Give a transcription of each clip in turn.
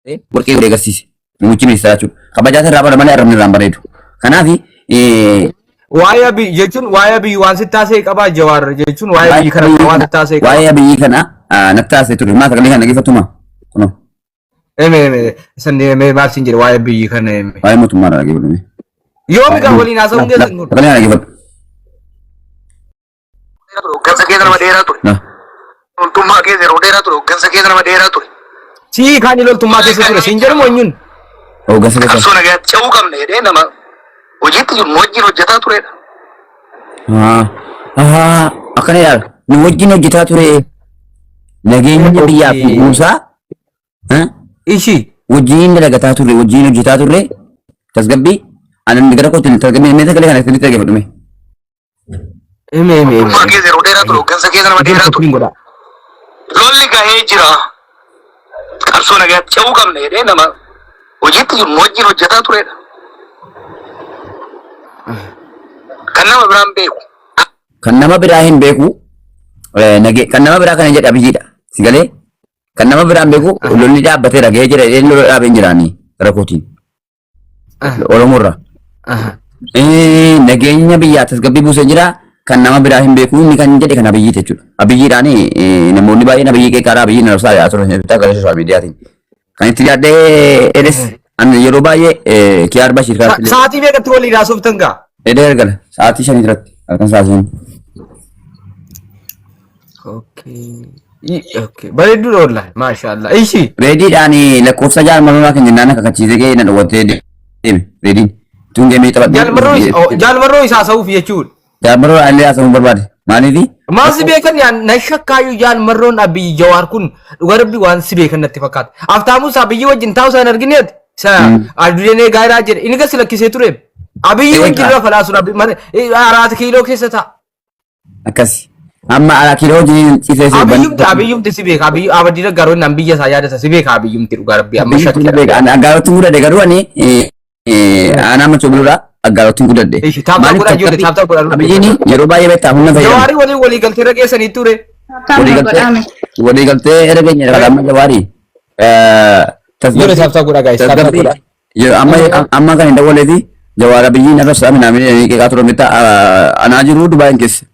warqee godhee agarsiise. Muummichi ministeeraa jechuudha. Kabajaata irraa bara malee arrabni irraan bareedu. Kanaaf waa'ee biyyi jechuun waa'ee biyyi waan sitti taasise qabaa Jawaar jechuun waa'ee biyyi kana waan sitti taasise qabaa. Waa'ee biyyi kana natti taasise ture. Maa sagalee kana dhaggeeffatuma? Kunoo. Sandee maal siin jedhe waa'ee biyyi kana waa'ee mootummaa irraa dhaggeeffatu. Yoom egaa waliin haasa'uun keessan kun? Sagalee kana dhaggeeffatu. Gansa keessa nama dheeraa ture. Loltummaa keessa yeroo dheeraa ture. Gansa keessa nama dheeraa ture. Sii kaan loltummaa keessa ture siin jedhamu eenyuun? Gansa keessa. Qabsoo nagaatti ce'uu qabna jedhee nama hojiitti jiru wajjin hojjetaa turedha. Akkana yaala. Nu wajjin hojjetaa ture. Nageenya biyyaa fi buusaa. Ishi. Wajjin dalagataa ture. Wajjin hojjetaa ture. Tasgabbii. Anan gara kootiin tasgabbii. Mee sagalee kana itti dhaggeeffadhu. Loltummaa keessa yeroo dheeraa ture. Gansa keessa nama dheeraa ture. Lolli gahee jira. Qabsoo nagaatti ce'uu qabna jedhee nama hojiitti jiru wajjin hojjetaa turedha. Kan nama biraan beeku. Kan nama biraa hin beeku. Kan nama biraa kana jedha biyyiidha. Sigalee. Kan nama biraan beeku lolli dhaabbatee dhagee jira. Lola dhaabee hin jiraanii gara kootiin. Oromoorraa. Nageenya biyyaa tasgabbii buusee jira. Kan nama biraa hin beeku inni kan jedhe kan abiyyiiti jechuudha. Abiyyiidhaan namoonni baay'een abiyyii qeeqaaraa abiyyiin narsaa yaa turan bitaa gara sooshaal miidiyaatiin. Kan itti yaadee edes yeroo baay'ee Kiyaar Bashir kan sa'aatii meeqatti walii haasoftan gaa? Edee ergala sa'aatii 5 irratti halkan sa'aatiin. Okay. Bareedduu wallahi maashaallah. Ishi. Reediidhaan lakkoofsa jaalmarraa kan jennaan akka kachiisee ga'ee na dhawwattee deeme reediin. Tun deemee taphadhu. Jaalmarroo isaa sa'uuf jechuudha. Jaalmarroo allee haasa'uu barbaade. Maaliifi? Maal si beekan yaan na shakkaayu jaalmarroon abiyyi Jawaar kun dhugaa rabbi waan si beekan natti fakkaata. Aftaamus abiyyi wajjin taa'u isaan argineeti. Addunyaa gaarii jedhe inni gas lakkisee ture. Abiyyi wajjin lafa laasuun araata kiiloo keessa ta'a. Akkasi. Amma ala kiiloo wajjin ciisee abiyyumti si beeka abiyyi abadii garoon nan biyya isaa yaadata si beeka abiyyumti dhugaa rabbi amma shakkii beeka agaarotti gudade garuu ani anama chobulura agaarotti gudade abiyyiin yeroo baay'ee beektaa humna fayyadamu Jawaari walii galtee rageessanii ture walii galtee ergeenya dha amma Jawaari tasgabbii taaftaa godha gaayis amma kan hin dawwaleefi Jawaar abiyyiin irra sa'a minaamini qeeqaa ture mita anaa jiru Dubaayin keessa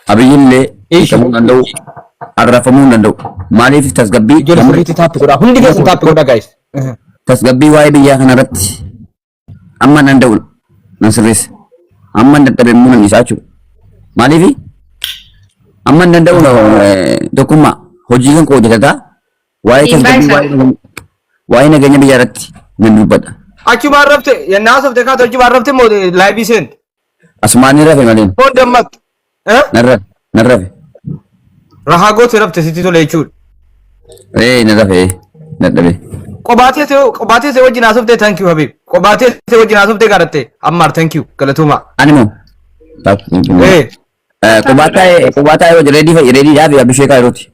abiyyiin illee hiikamuu danda'u arrafamuu danda'u maaliif tasgabbii ijoollee furriitti taappi godha hundi keessan taappi godha gaayis tasgabbii waa'ee biyyaa kanarratti amma nan danda'u nan sirreessa amma dadhabee immoo nan isaa jechuudha maaliif amma nan danda'u tokkummaa hojii kan koo hojjetataa waa'ee tasgabbii waa'ee nageenya biyyaa irratti nan dubbadha. Achumaan rafte yennaa haasofte kaatu achumaan rafte moo laayibii seente? Asumaan rafe maleen. Moo dammaqxe? Nan rafe. Rahaa goote rafte sitti tole jechuudha. Nan rafe dadhabee. Qobaatee see wajjin haasofte thank you Habib. Qobaatee see wajjin haasofte gaaratte ammaar thank you galatuma. Ani moo? Qobaataa yoo reedii dhaabe Abisheekaa yerooti.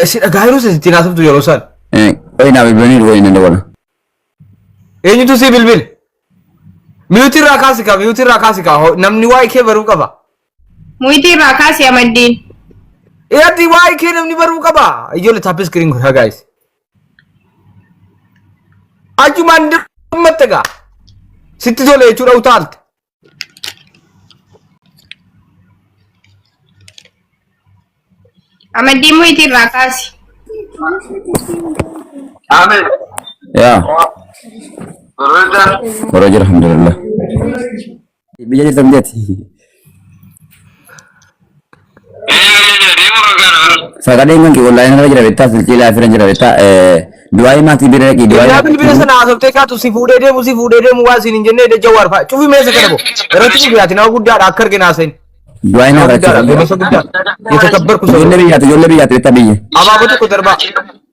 Si dhagaa yeroo sitti haasoftu yeroo san. Naa bilbilanii dhuganii nan dabala. Eenyutu si bilbil? Miyuutirraa kaasi kaa namni waa'ee kee baruu qaba. Muyuutirraa kaasi amaddiin. Eeyyatti waa'ee kee namni baruu qaba. Ijoollee taappi iskiriin godhaa gaayis. Achumaan dirqammatte gaa. Sitti tole jechuudha utaalte. Amaddiin muyuutirraa kaasi. Amin. Ya. Orang aja alhamdulillah. Bija jadi tempat. Sekarang kan kita lain aja beta silsilah akhirnya aja beta dua mati bira lagi dua. Ya bila sana asal teka tu si fude deh muas ini jenis deh Jawar pak. Cubi mesra kena bu. Roti cubi hati nak gudar akhir kena asen. Dua ini orang gudar. Itu kabar kusuk. Jolle biar beta bija. Apa betul kuter pak?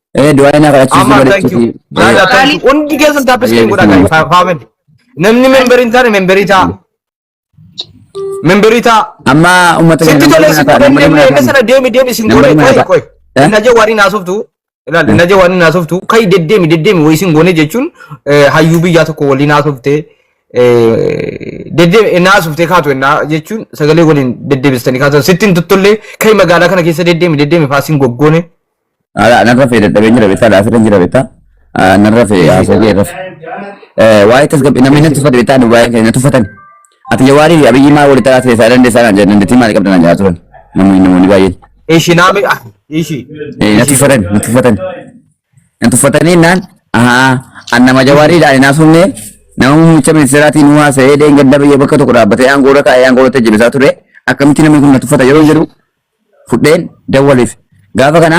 Dua ini orang cuci balik. Thank you. Undi kesan tapi sekarang gua dah fahamin. Namni memberita. Amma umat kita. Situ boleh sana demi singgone koi. Naja wari nasuf tu. Naja wari nasuf tu. Kai demi woi singgone jechun hayubi jatuh koli nasuf te. Demi nasuf te katu na jechun segala golin demi stani katu. Sitin tutulle kai magala kana kisah demi passing gogone. narra fee dadhabee jira beektaa laafirra jira beektaa narra fee haasawee irra waa'ee tasgabbii namni natti uffate beektaa dubaayee keenya natti uffatan ati jawaarii abiyyi maa walitti taatee isaa dandeessaa naan jedhan dandeettii maali qabdan naan turan namoonni baay'een. Ishi naami ishi. Natti uffatanii naan annama jawaarii dhaan naasunnee nama muummicha ministeeraatiin nu haasa'ee deengadda biyya bakka tokko dhaabbatee aangoora kaa'ee aangooratti jibisaa ture akkamitti namni kun natti uffata yeroo jedhu fudheen dawwaleef gaafa kana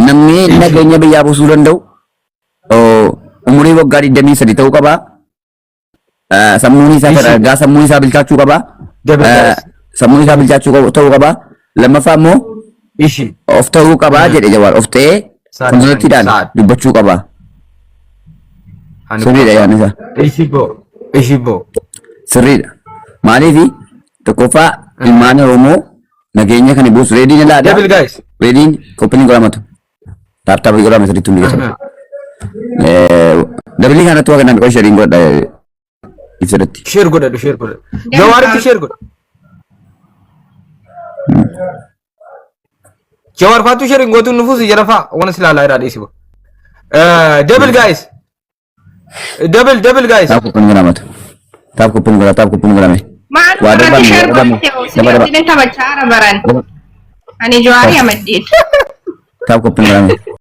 namni nageenya biyyaa buusuu danda'u umurii waggaa 23 ta'uu qaba. Sammuun isaa fedha sammuun isaa bilchaachuu qaba. Sammuun isaa bilchaachuu ta'uu qaba. Lammaffaa immoo of ta'uu qaba jedhe Jawaar of ta'ee konsolatiidhaan dubbachuu qaba. Sirriidha yaadni isaa. Sirriidha. Maaliif tokkoffaa ilmaan Oromoo nageenya kan buusu reediin ilaadha. Reediin koppiniin godhamatu. Taaptaabii godhama sirriitti hundi keessatti. Dabali kanatti waa kanaan qofa shariin godha ibsadatti. Share godhadhu. Jawaaritti share godha. Jawar faatu sharing gotu nufusi jarafa wana sila la irade isibo. Double guys. Double guys. Taap kupun gramatu. Waduh bang. Ini tahu cara baran. Ani Johari amat dit. Taap kupun gramatu.